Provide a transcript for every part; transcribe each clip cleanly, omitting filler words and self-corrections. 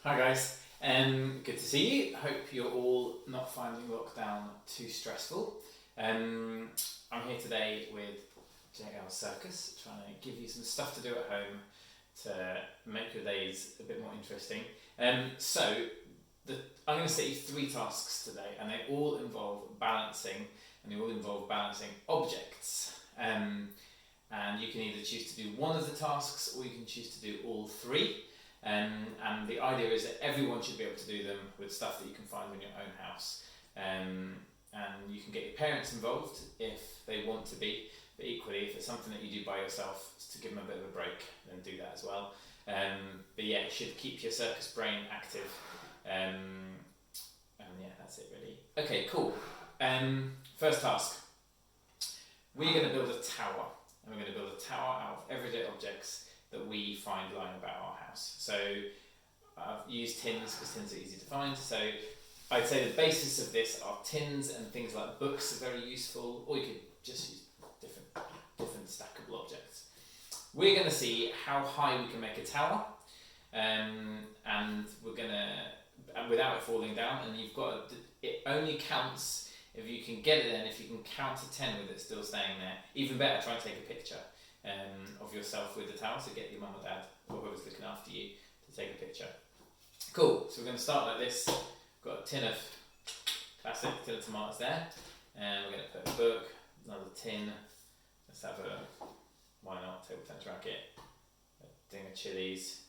Hi guys, good to see you. Hope you're all not finding lockdown too stressful. I'm here today with JL Circus, trying to give you some stuff to do at home to make your days a bit more interesting. I'm going to set you 3 tasks today, and they all involve balancing, objects. And you can either choose to do one of the tasks, or you can choose to do all 3. And the idea is that everyone should be able to do them with stuff that you can find in your own house. And you can get your parents involved if they want to be, but equally if it's something that you do by yourself, to give them a bit of a break, then do that as well. But yeah, it should keep your circus brain active. And yeah, that's it really. Okay, cool. First task. We're going to build a tower. And we're going to build a tower out of everyday objects that we find lying about our house. So I've used tins because tins are easy to find. So I'd say the basis of this are tins, and things like books are very useful, or you could just use different stackable objects. We're going to see how high we can make a tower, and we're going to, without it falling down, and it only counts if you can get it in, if you can count to 10 with it still staying there. Even better, try and take a picture of yourself with the tower, so get your mum or dad or whoever's looking after you to take a picture. Cool, so we're going to start like this. Got a tin of tomatoes there, and we're going to put a book, another tin. Let's have why not, table tennis racket, a ding of chilies.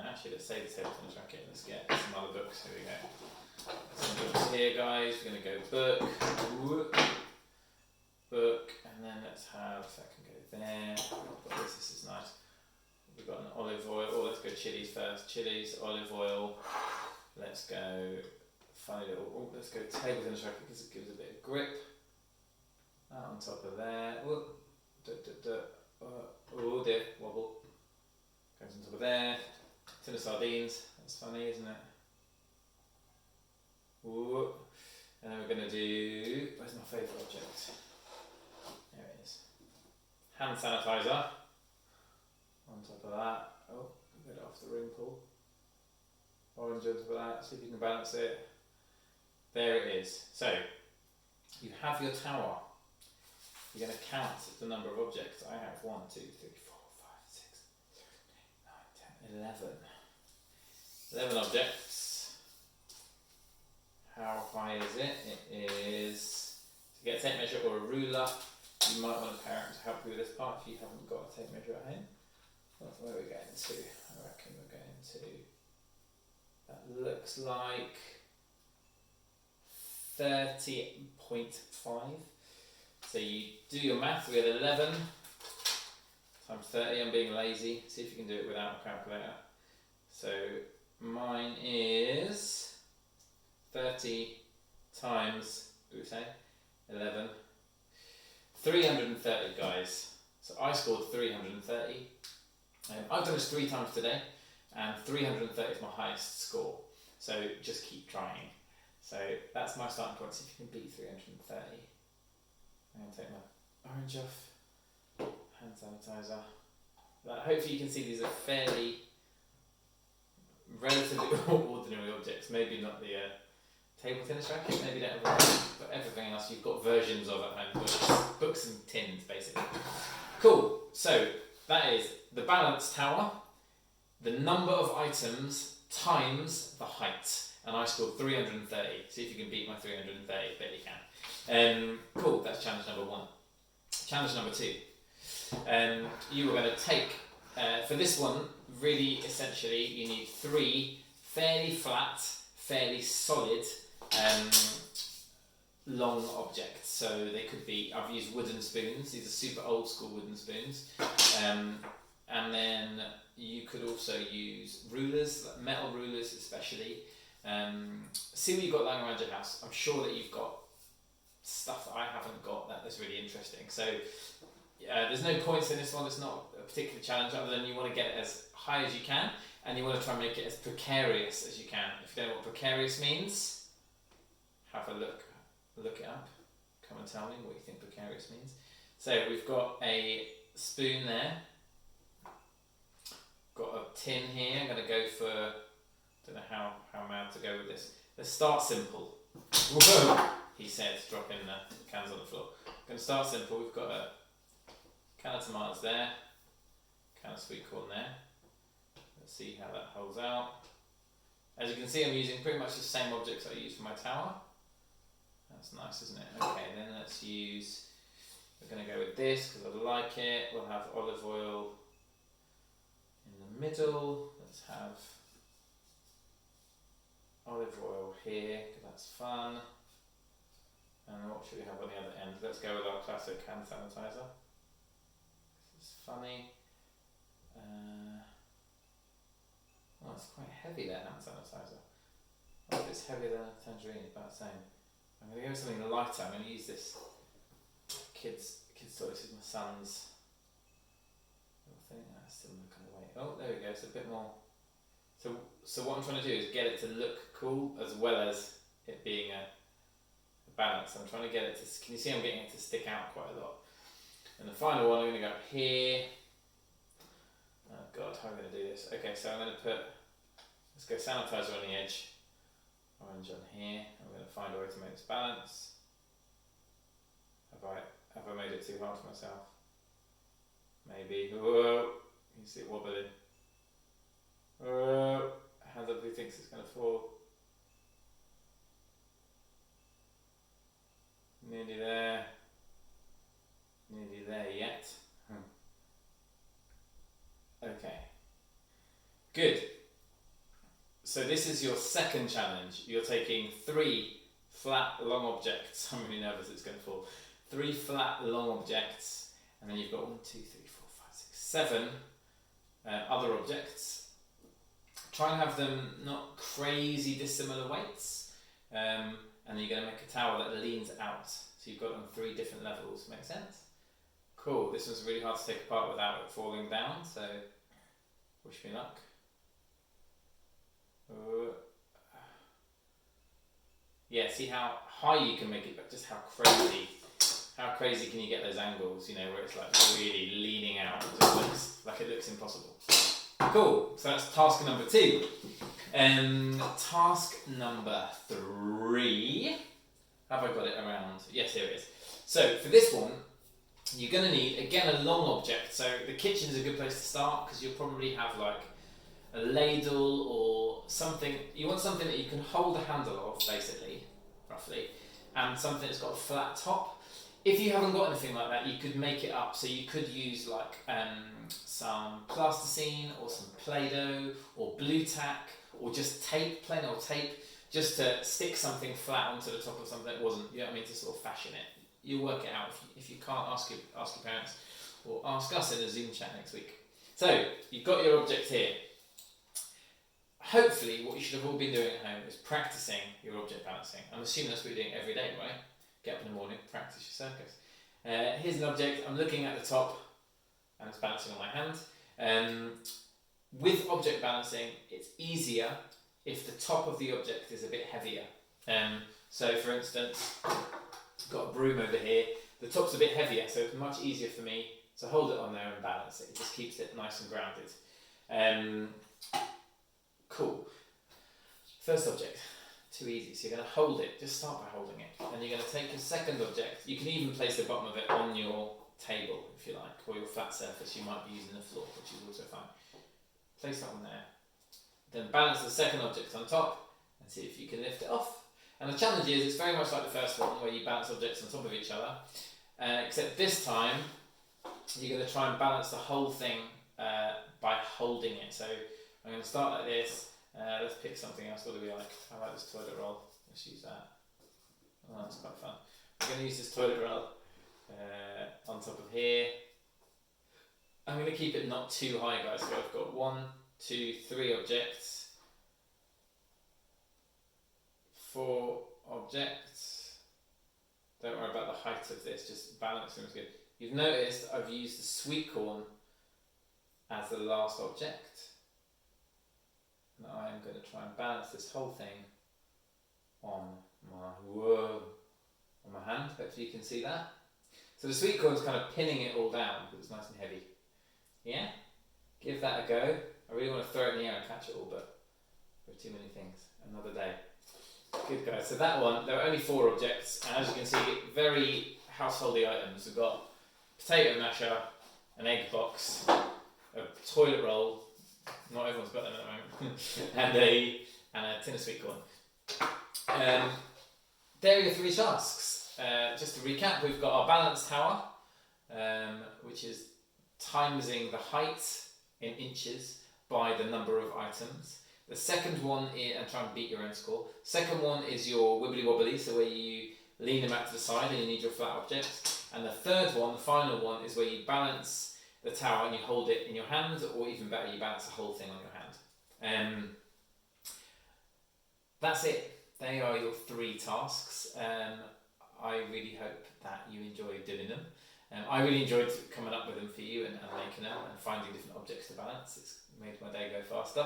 Actually, let's save the table tennis racket. Let's get some other books. Here we go. Some books here, guys. We're going to go book, and then let's have, that can go there. I've got this is nice. We've got an olive oil. Oh, let's go chilies first. Chilies, olive oil. Let's go let's go table tennis racket because it gives a bit of grip. That on top of there. Oh dear, wobble. Goes on top of there. Tin of sardines. That's funny, isn't it? Ooh. And then we're going to do, where's my favourite object? There it is. Hand sanitizer. On top of that. Oh, get it off the ring pull. Orange on top of that. See if you can balance it. There it is. So, you have your tower. You're going to count the number of objects. I have 1, 2, 3, 4, 5, 6, 7, 8, 9, 10, 11. 11 objects. How high is it? It is, to get a tape measure or a ruler, you might want a parent to help you with this part if you haven't got a tape measure at home. That's where we're getting to. I reckon we're going to, that looks like 30.5. So you do your math, we had 11 times 30, I'm being lazy, see if you can do it without a calculator. So mine is 30 times, what do we say, 11, 330 guys. So I scored 330. I've done this 3 times today, and 330 is my highest score. So just keep trying. So that's my starting point, see if you can beat 330. I'm going to take my orange off, hand sanitizer. Hopefully you can see these are fairly, relatively ordinary objects. Maybe not the table tennis racket, maybe don't have one, but everything else you've got versions of at home. Books and tins, basically. Cool, so that is the balance tower, the number of items times the height. And I scored 330. See if you can beat my 330. Bet you can. Cool, that's challenge number 1. Challenge number 2. You were going to take, for this one, really essentially, you need 3 fairly flat, fairly solid, long objects. So they could be, I've used wooden spoons. These are super old school wooden spoons. And then you could also use rulers, like metal rulers especially. See what you've got lying around your house. I'm sure that you've got stuff that I haven't got that is really interesting. So there's no points in this one. It's not a particular challenge other than you want to get it as high as you can, and you want to try and make it as precarious as you can. If you don't know what precarious means, have a look it up. Come and tell me what you think precarious means. So we've got a spoon there. Got a tin here. I'm going to go for Don't know how mad to go with this. Let's start simple. Whoa, he said, dropping the cans on the floor. Going to start simple. We've got a can of tomatoes there, can of sweet corn there. Let's see how that holds out. As you can see, I'm using pretty much the same objects I used for my tower. That's nice, isn't it? Okay, then let's use, we're going to go with this because I like it. We'll have olive oil in the middle. Let's have olive oil here because that's fun. And what should we have on the other end? Let's go with our classic hand sanitizer. This is funny. Oh, it's quite heavy, that hand sanitizer. Oh, it's heavier than a tangerine, about the same. I'm going to go with something lighter. I'm going to use this kids toy. This is my son's little thing. That's still not going to wait. Oh, there we go. It's a bit more. So what I'm trying to do is get it to look cool as well as it being a balance. I'm trying to get it to. Can you see I'm getting it to stick out quite a lot? And the final one, I'm going to go up here. Oh God, how am I going to do this? Okay, so I'm going to put. Let's go sanitizer on the edge. Orange on here. I'm going to find a way to make this balance. Have I made it too hard for myself? Maybe. Whoa! You see it wobbling. Whoa! Hands up who thinks it's going to fall. Nearly there. Nearly there yet. Okay. Good. So this is your second challenge. You're taking 3 flat, long objects. I'm really nervous it's going to fall. 3 flat, long objects, and then you've got 1, 2, 3, 4, 5, 6, 7 other objects. Try and have them not crazy dissimilar weights, and then you're going to make a tower that leans out. So you've got them 3 different levels. Make sense? Cool. This was really hard to take apart without it falling down. So wish me luck. Yeah, see how high you can make it, but just how crazy can you get those angles, you know, where it's like really leaning out. It just looks like it looks impossible. Cool, so that's task number 2. Task number 3, have I got it around? Yes, here it is. So for this one, you're going to need, again, a long object. So the kitchen is a good place to start because you'll probably have like a ladle or something. You want something that you can hold the handle of, basically, roughly, and something that's got a flat top. If you haven't got anything like that, you could make it up. So you could use like some plasticine or some Play-Doh or blue tack or just tape, plain old tape, just to stick something flat onto the top of something that wasn't, you know what I mean, to sort of fashion it. You'll work it out. If you can't, ask your parents or ask us in a Zoom chat next week. So you've got your object here. Hopefully what you should have all been doing at home is practicing your object balancing. I'm assuming that's what you're doing every day, right? Get up in the morning, practice your circus. Here's an object, I'm looking at the top and it's balancing on my hand. With object balancing, it's easier if the top of the object is a bit heavier. So for instance, I've got a broom over here, the top's a bit heavier, so it's much easier for me to hold it on there and balance it. It just keeps it nice and grounded. Cool. First object, too easy. So you're going to hold it, just start by holding it. And you're going to take your second object. You can even place the bottom of it on your table, if you like, or your flat surface. You might be using the floor, which is also fine. Place that on there. Then balance the second object on top and see if you can lift it off. And the challenge is, it's very much like the first one, where you balance objects on top of each other. Except this time, you're going to try and balance the whole thing by holding it. So I'm going to start like this. Let's pick something else. What do we like? I like this toilet roll. Let's use that. Oh, that's quite fun. I'm going to use this toilet roll on top of here. I'm going to keep it not too high, guys. So I've got 1, 2, 3 objects. 4 objects. Don't worry about the height of this. Just balancing is good. You've noticed I've used the sweet corn as the last object. Now I am going to try and balance this whole thing on my hand. Hopefully you can see that. So the sweet corn is kind of pinning it all down because it's nice and heavy. Yeah? Give that a go. I really want to throw it in the air and catch it all, but There are too many things. Another day. Good guys. So that one, there are only 4 objects, and as you can see, very householdy items. We've got potato masher, an egg box, a toilet roll. Not everyone's got them at the moment. and a tin of sweet corn. There are your 3 tasks. Just to recap, we've got our balance tower, which is timesing the height in inches by the number of items. The second one is, and try and beat your own score. Second one is your wibbly wobbly, so where you lean them out to the side and you need your flat object. And the third one, the final one, is where you balance the tower and you hold it in your hand, or even better, you balance the whole thing on your hand. That's it. They are your 3 tasks. I really hope that you enjoy doing them. I really enjoyed coming up with them for you and making them and finding different objects to balance. It's made my day go faster.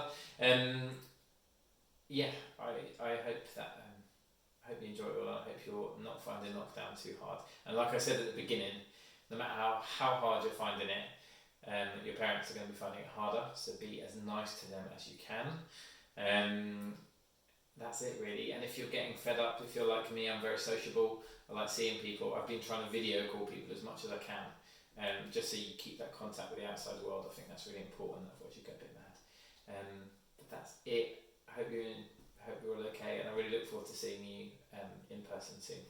Yeah, I hope that I hope you enjoy it all. I hope you're not finding lockdown too hard. And like I said at the beginning, no matter how hard you're finding it, your parents are going to be finding it harder. So be as nice to them as you can. That's it really. And if you're getting fed up, if you're like me, I'm very sociable. I like seeing people. I've been trying to video call people as much as I can, just so you keep that contact with the outside world. I think that's really important. Otherwise you get a bit mad. But that's it. I hope you're all okay, and I really look forward to seeing you in person soon.